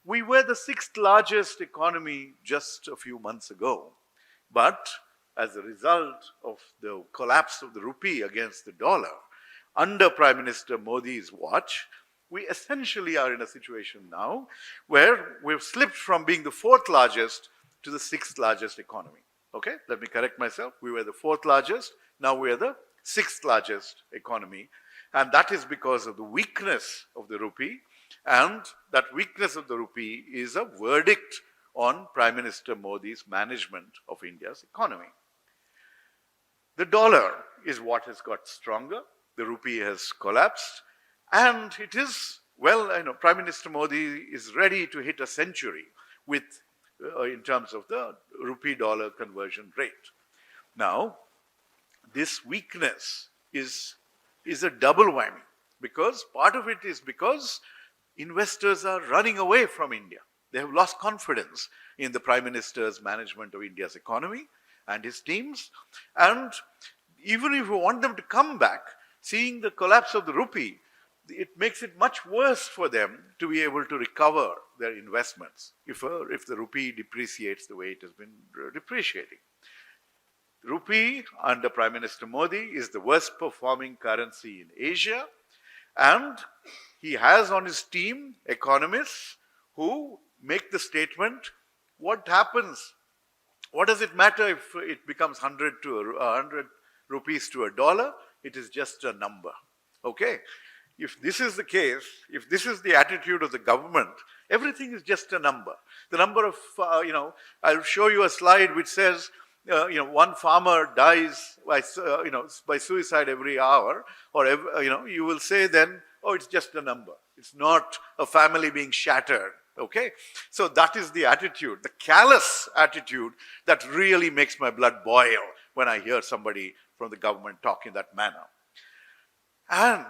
We were the sixth largest economy just a few months ago. But as a result of the collapse of the rupee against the dollar, under Prime Minister Modi's watch, we essentially are in a situation now where we've slipped from being the fourth largest to the sixth largest economy. Okay, let me correct myself. We were the fourth largest, now we are the sixth largest economy. And that is because of the weakness of the rupee. And that weakness of the rupee is a verdict on Prime Minister Modi's management of India's economy. The dollar is what has got stronger. The rupee has collapsed. And it is, well, Prime Minister Modi is ready to hit a century with, in terms of the rupee-dollar conversion rate. Now, this weakness is a double whammy, because part of it is because investors are running away from India. They have lost confidence in the Prime Minister's management of India's economy and his teams. And even if we want them to come back, seeing the collapse of the rupee, it makes it much worse for them to be able to recover their investments if the rupee depreciates the way it has been depreciating. Rupee under Prime Minister Modi is the worst performing currency in Asia, and he has on his team economists who make the statement, what happens? What does it matter if it becomes 100 rupees to a dollar? It is just a number. Okay? If this is the case, if this is the attitude of the government, everything is just a number. The number of, I'll show you a slide which says, one farmer dies by suicide every hour, or you will say then, oh, it's just a number. It's not a family being shattered. Okay, so that is the attitude, the callous attitude that really makes my blood boil when I hear somebody from the government talk in that manner. And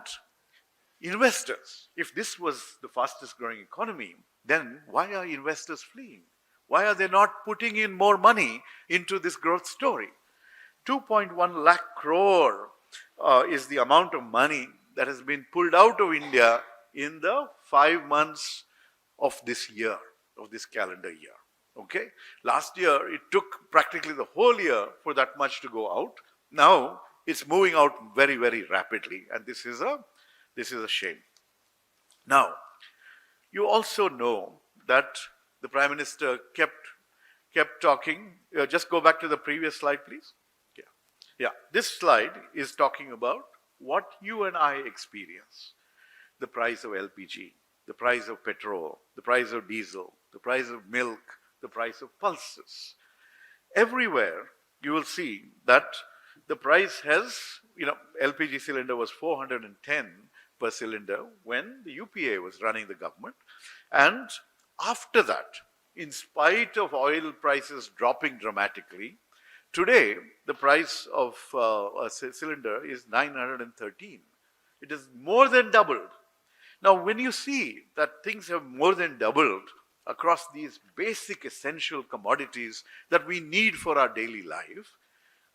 investors, if this was the fastest growing economy, then why are investors fleeing? Why are they not putting in more money into this growth story? 2.1 lakh crore is the amount of money that has been pulled out of India in the 5 months of this year, of this calendar year. Okay? Last year, it took practically the whole year for that much to go out. Now, it's moving out very, very rapidly, and this is a shame. Now, you also know that the Prime Minister kept talking. Just go back to the previous slide, please. Yeah. This slide is talking about what you and I experience. The price of LPG, the price of petrol, the price of diesel, the price of milk, the price of pulses. Everywhere you will see that the price has, LPG cylinder was 410 per cylinder when the UPA was running the government. And after that, in spite of oil prices dropping dramatically, today the price of a cylinder is 913. It is more than doubled. Now, when you see that things have more than doubled across these basic essential commodities that we need for our daily life,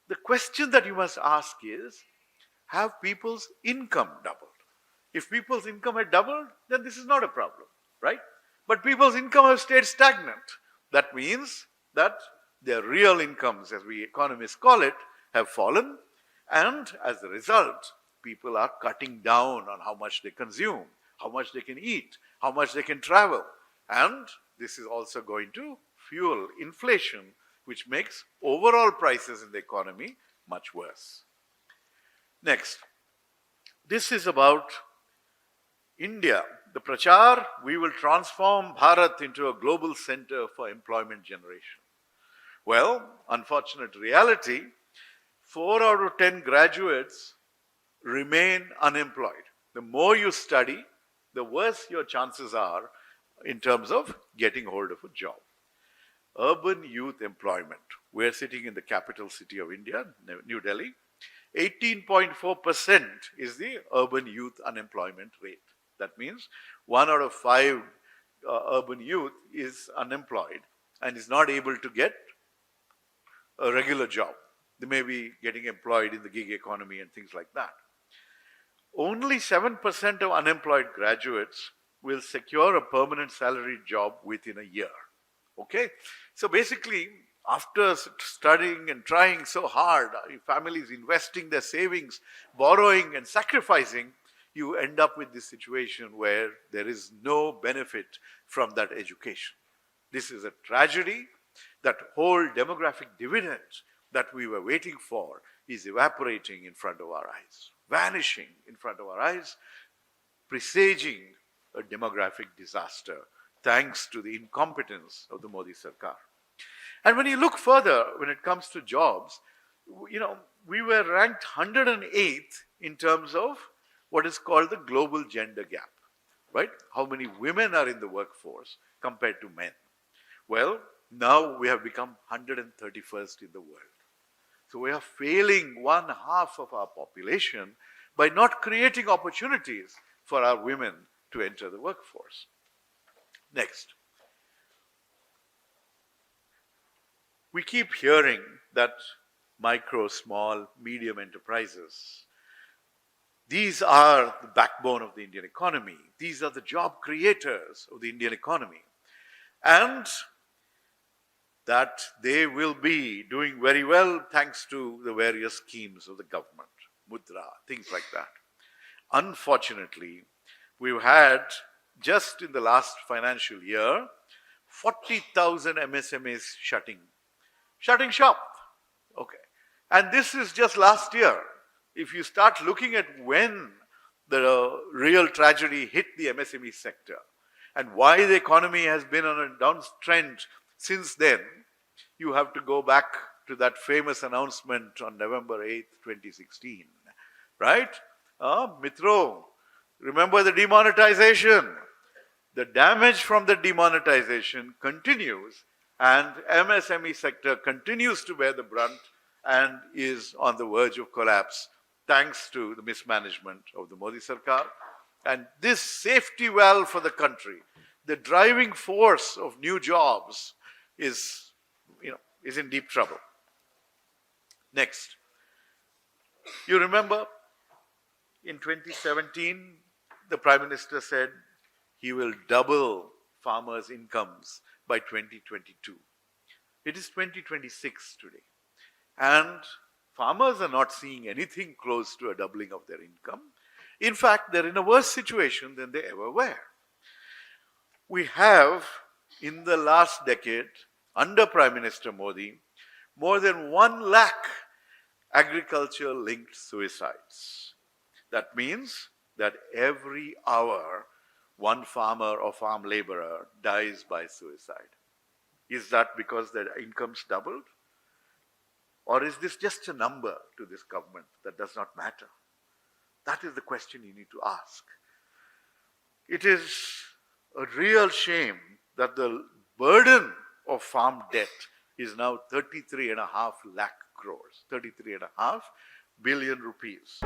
the question that you must ask is, have people's income doubled? If people's income had doubled, then this is not a problem, right? But people's income have stayed stagnant. That means that their real incomes, as we economists call it, have fallen, and as a result, people are cutting down on how much they consume, how much they can eat, how much they can travel. And this is also going to fuel inflation, which makes overall prices in the economy much worse. Next, this is about India. The Prachar, we will transform Bharat into a global center for employment generation. Well, unfortunate reality, 4 out of 10 graduates remain unemployed. The more you study, the worse your chances are in terms of getting hold of a job. Urban youth employment. We're sitting in the capital city of India, New Delhi. 18.4% is the urban youth unemployment rate. That means 1 out of 5 urban youth is unemployed and is not able to get a regular job. They may be getting employed in the gig economy and things like that. Only 7% of unemployed graduates will secure a permanent salaried job within a year. Okay? So basically, after studying and trying so hard, families investing their savings, borrowing and sacrificing, you end up with this situation where there is no benefit from that education. This is a tragedy. That whole demographic dividend that we were waiting for is evaporating in front of our eyes, vanishing in front of our eyes, presaging a demographic disaster thanks to the incompetence of the Modi Sarkar. And when you look further, when it comes to jobs, we were ranked 108th in terms of what is called the global gender gap, right? How many women are in the workforce compared to men? Well, now we have become 131st in the world. So we are failing one half of our population by not creating opportunities for our women to enter the workforce. Next. We keep hearing that micro, small, medium enterprises, these are the backbone of the Indian economy. These are the job creators of the Indian economy. And that they will be doing very well thanks to the various schemes of the government, mudra, things like that. Unfortunately, we've had, just in the last financial year, 40,000 MSMEs shutting shop. Okay. And this is just last year. If you start looking at when the real tragedy hit the MSME sector and why the economy has been on a downtrend since then, you have to go back to that famous announcement on November 8th, 2016, right? Mitro, remember the demonetization. The damage from the demonetization continues, and MSME sector continues to bear the brunt and is on the verge of collapse thanks to the mismanagement of the Modi Sarkar. And this safety valve for the country, the driving force of new jobs, is in deep trouble. Next. You remember in 2017, the Prime Minister said he will double farmers' incomes by 2022. It is 2026 today. And farmers are not seeing anything close to a doubling of their income. In fact, they're in a worse situation than they ever were. We have, in the last decade, under Prime Minister Modi, more than 1 lakh agriculture-linked suicides. That means that every hour, one farmer or farm laborer dies by suicide. Is that because their incomes doubled? Or is this just a number to this government that does not matter? That is the question you need to ask. It is a real shame that the burden of farm debt is now 33.5 lakh crores, 33.5 billion rupees.